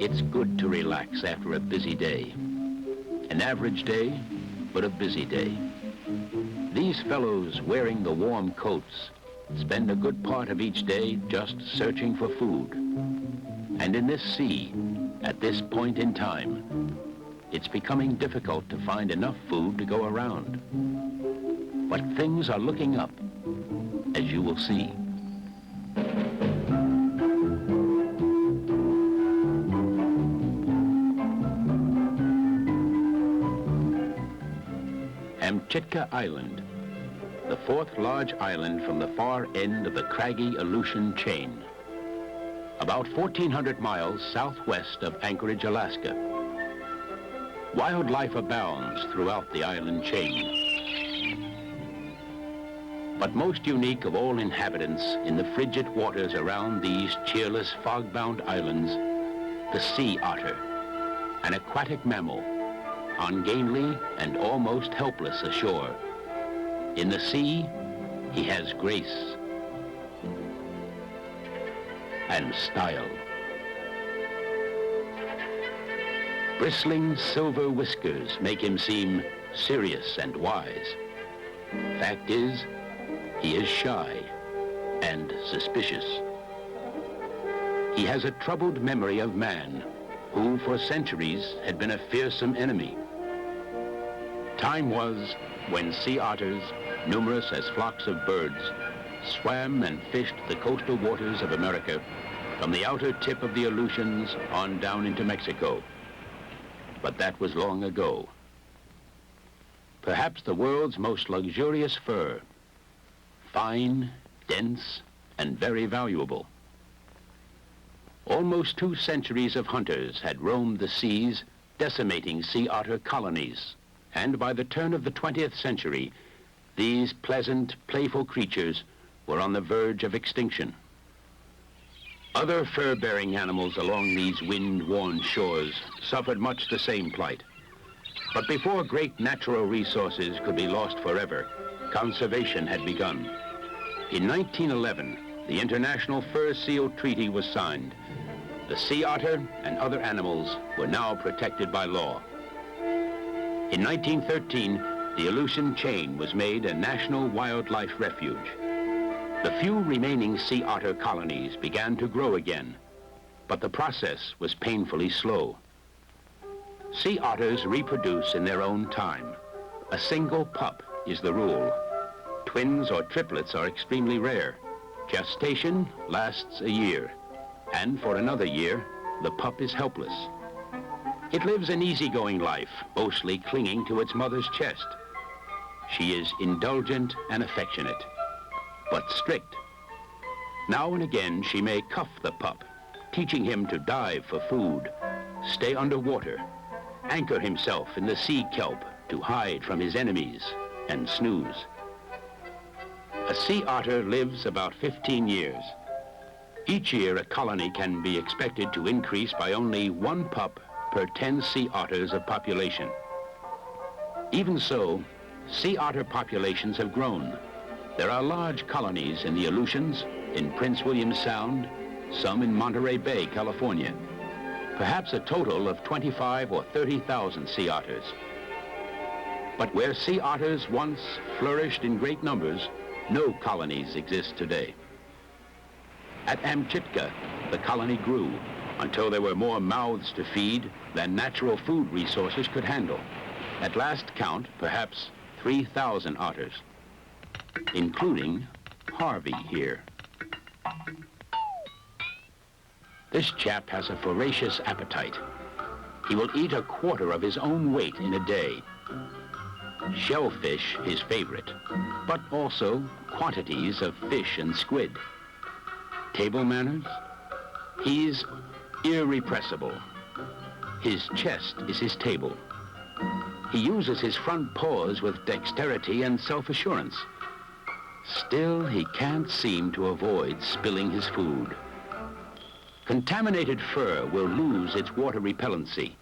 It's good to relax after a busy day. An average day, but a busy day. These fellows wearing the warm coats spend a good part of each day just searching for food. And in this sea, at this point in time, it's becoming difficult to find enough food to go around. But things are looking up, as you will see. Amchitka Island, the fourth large island from the far end of the craggy Aleutian chain, about 1,400 miles southwest of Anchorage, Alaska. Wildlife abounds throughout the island chain. But most unique of all inhabitants in the frigid waters around these cheerless, fog-bound islands, the sea otter, an aquatic mammal, ungainly and almost helpless ashore. In the sea, he has grace and style. Bristling silver whiskers make him seem serious and wise. Fact is, he is shy and suspicious. He has a troubled memory of man, who for centuries had been a fearsome enemy. Time was when sea otters, numerous as flocks of birds, swam and fished the coastal waters of America from the outer tip of the Aleutians on down into Mexico. But that was long ago. Perhaps the world's most luxurious fur, fine, dense, and very valuable. Almost 2 centuries of hunters had roamed the seas, decimating sea otter colonies. And by the turn of the 20th century, these pleasant, playful creatures were on the verge of extinction. Other fur-bearing animals along these wind-worn shores suffered much the same plight. But before great natural resources could be lost forever, conservation had begun. In 1911, the International Fur Seal Treaty was signed. The sea otter and other animals were now protected by law. In 1913, the Aleutian chain was made a national wildlife refuge. The few remaining sea otter colonies began to grow again, but the process was painfully slow. Sea otters reproduce in their own time. A single pup is the rule. Twins or triplets are extremely rare. Gestation lasts a year, and for another year, the pup is helpless. It lives an easygoing life, mostly clinging to its mother's chest. She is indulgent and affectionate, but strict. Now and again, she may cuff the pup, teaching him to dive for food, stay underwater, anchor himself in the sea kelp to hide from his enemies, and snooze. A sea otter lives about 15 years. Each year, a colony can be expected to increase by only 1 pup per 10 sea otters of population. Even so, sea otter populations have grown. There are large colonies in the Aleutians, in Prince William Sound, some in Monterey Bay, California. Perhaps a total of 25 or 30,000 sea otters. But where sea otters once flourished in great numbers, no colonies exist today. At Amchitka, the colony grew until there were more mouths to feed than natural food resources could handle. At last count, perhaps 3,000 otters, including Harvey here. This chap has a voracious appetite. He will eat 1/4 of his own weight in a day. Shellfish, his favorite, but also quantities of fish and squid. Table manners? He's irrepressible. His chest is his table. He uses his front paws with dexterity and self-assurance. Still, he can't seem to avoid spilling his food. Contaminated fur will lose its water repellency.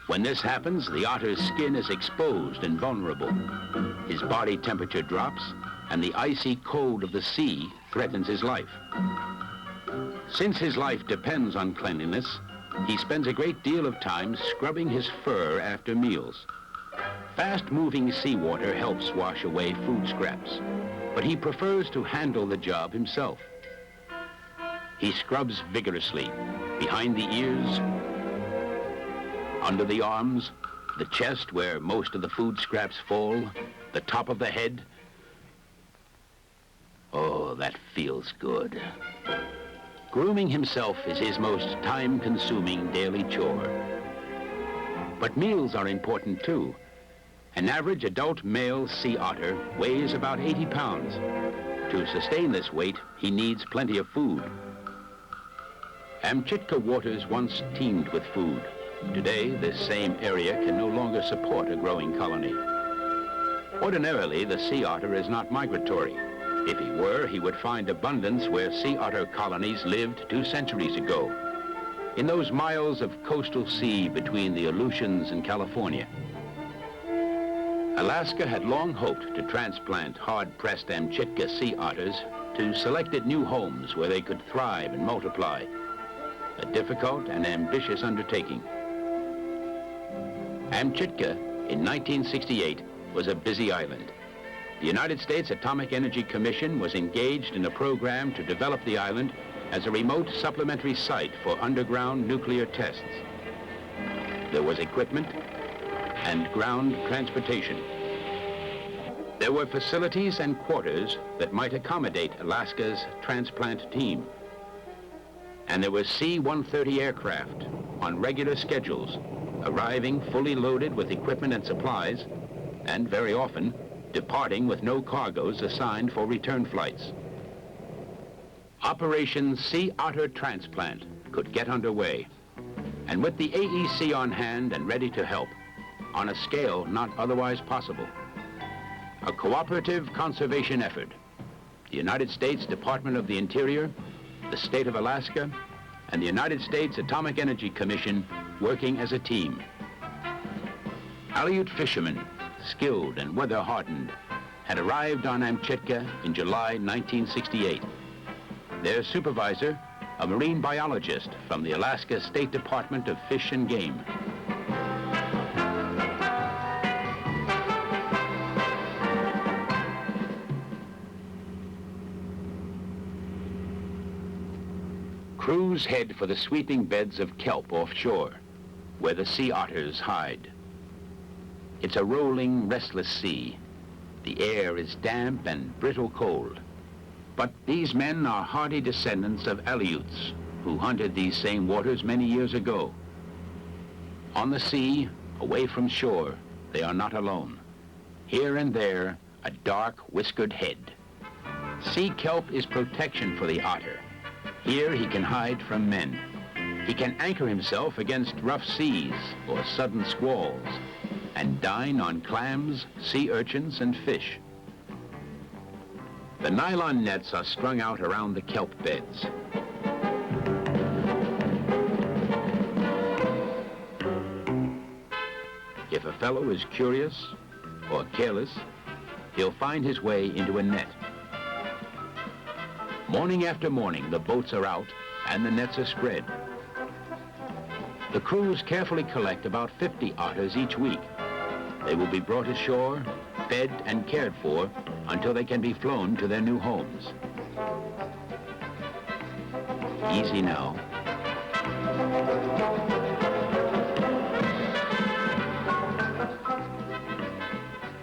When this happens, the otter's skin is exposed and vulnerable. His body temperature drops, and the icy cold of the sea threatens his life. Since his life depends on cleanliness, He spends a great deal of time scrubbing his fur after meals. Fast-moving seawater helps wash away food scraps, but he prefers to handle the job himself. He scrubs vigorously, behind the ears, under the arms, the chest where most of the food scraps fall, the top of the head. Oh, that feels good. Grooming himself is his most time-consuming daily chore. But meals are important too. An average adult male sea otter weighs about 80 pounds. To sustain this weight, he needs plenty of food. Amchitka waters once teemed with food. Today, this same area can no longer support a growing colony. Ordinarily, the sea otter is not migratory. If he were, he would find abundance where sea otter colonies lived 2 centuries ago, in those miles of coastal sea between the Aleutians and California. Alaska had long hoped to transplant hard-pressed Amchitka sea otters to selected new homes where they could thrive and multiply, a difficult and ambitious undertaking. Amchitka, in 1968, was a busy island. The United States Atomic Energy Commission was engaged in a program to develop the island as a remote supplementary site for underground nuclear tests. There was equipment and ground transportation. There were facilities and quarters that might accommodate Alaska's transplant team. And there were C-130 aircraft on regular schedules, arriving fully loaded with equipment and supplies, and very often departing with no cargoes assigned for return flights. Operation Sea Otter Transplant could get underway, and with the AEC on hand and ready to help, on a scale not otherwise possible. A cooperative conservation effort. The United States Department of the Interior, the state of Alaska, and the United States Atomic Energy Commission working as a team. Aleut fishermen, skilled and weather-hardened, had arrived on Amchitka in July 1968. Their supervisor, a marine biologist from the Alaska State Department of Fish and Game. Crews head for the sweeping beds of kelp offshore, where the sea otters hide. It's a rolling, restless sea. The air is damp and brittle cold. But these men are hardy descendants of Aleuts, who hunted these same waters many years ago. On the sea, away from shore, they are not alone. Here and there, a dark, whiskered head. Sea kelp is protection for the otter. Here he can hide from men. He can anchor himself against rough seas or sudden squalls and dine on clams, sea urchins, and fish. The nylon nets are strung out around the kelp beds. If a fellow is curious or careless, he'll find his way into a net. Morning after morning, the boats are out and the nets are spread. The crews carefully collect about 50 otters each week. They will be brought ashore, fed and cared for until they can be flown to their new homes. Easy now.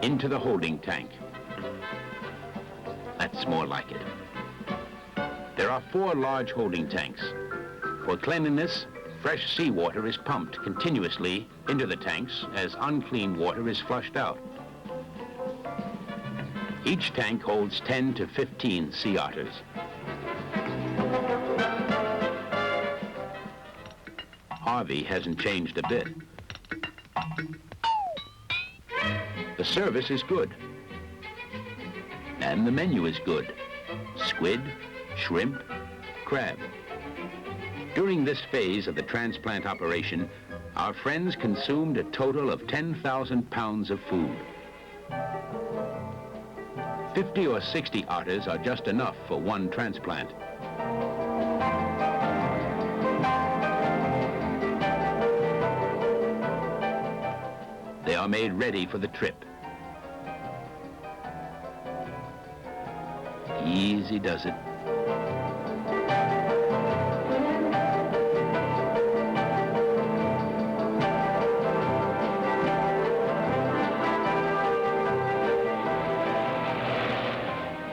Into the holding tank. That's more like it. There are 4 large holding tanks. For cleanliness, fresh seawater is pumped continuously into the tanks as unclean water is flushed out. Each tank holds 10 to 15 sea otters. Harvey hasn't changed a bit. The service is good. And the menu is good. Squid, shrimp, crab. During this phase of the transplant operation, our friends consumed a total of 10,000 pounds of food. 50 or 60 otters are just enough for one transplant. are made ready for the trip. Easy does it.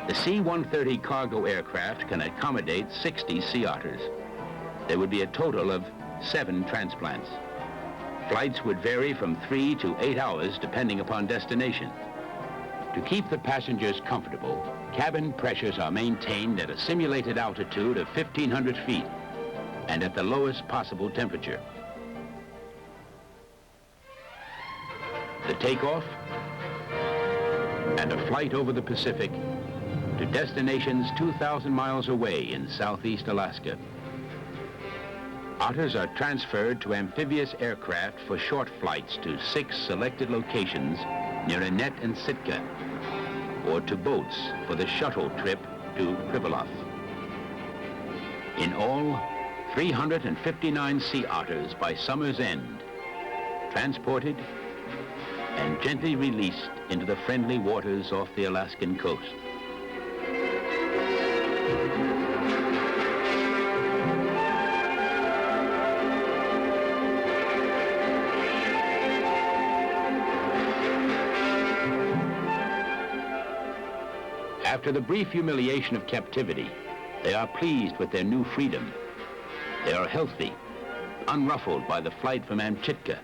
The C-130 cargo aircraft can accommodate 60 sea otters. There would be a total of 7 transplants. Flights would vary from 3 to 8 hours depending upon destination. To keep the passengers comfortable, cabin pressures are maintained at a simulated altitude of 1,500 feet and at the lowest possible temperature. The takeoff and a flight over the Pacific to destinations 2,000 miles away in southeast Alaska. Otters are transferred to amphibious aircraft for short flights to 6 selected locations near Annette and Sitka, or to boats for the shuttle trip to Pribilof. In all, 359 sea otters by summer's end, transported and gently released into the friendly waters off the Alaskan coast. After the brief humiliation of captivity, they are pleased with their new freedom. They are healthy, unruffled by the flight from Amchitka,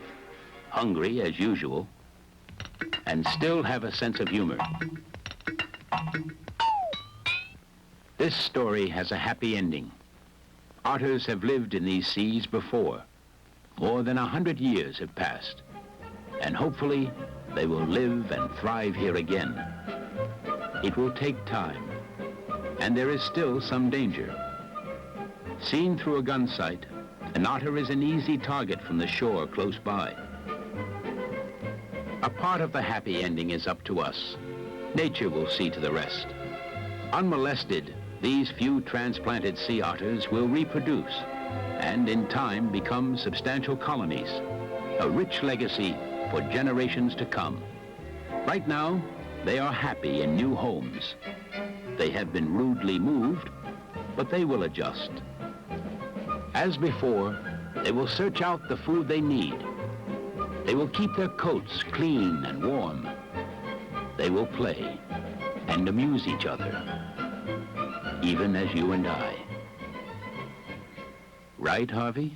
hungry as usual, and still have a sense of humor. This story has a happy ending. Otters have lived in these seas before. More than 100 years have passed, and hopefully they will live and thrive here again. It will take time, and there is still some danger. Seen through a gun sight, an otter is an easy target from the shore close by. A part of the happy ending is up to us. Nature will see to the rest. Unmolested, these few transplanted sea otters will reproduce and in time become substantial colonies, a rich legacy for generations to come. Right now, they are happy in new homes. They have been rudely moved, but they will adjust. As before, they will search out the food they need. They will keep their coats clean and warm. They will play and amuse each other, even as you and I. Right, Harvey?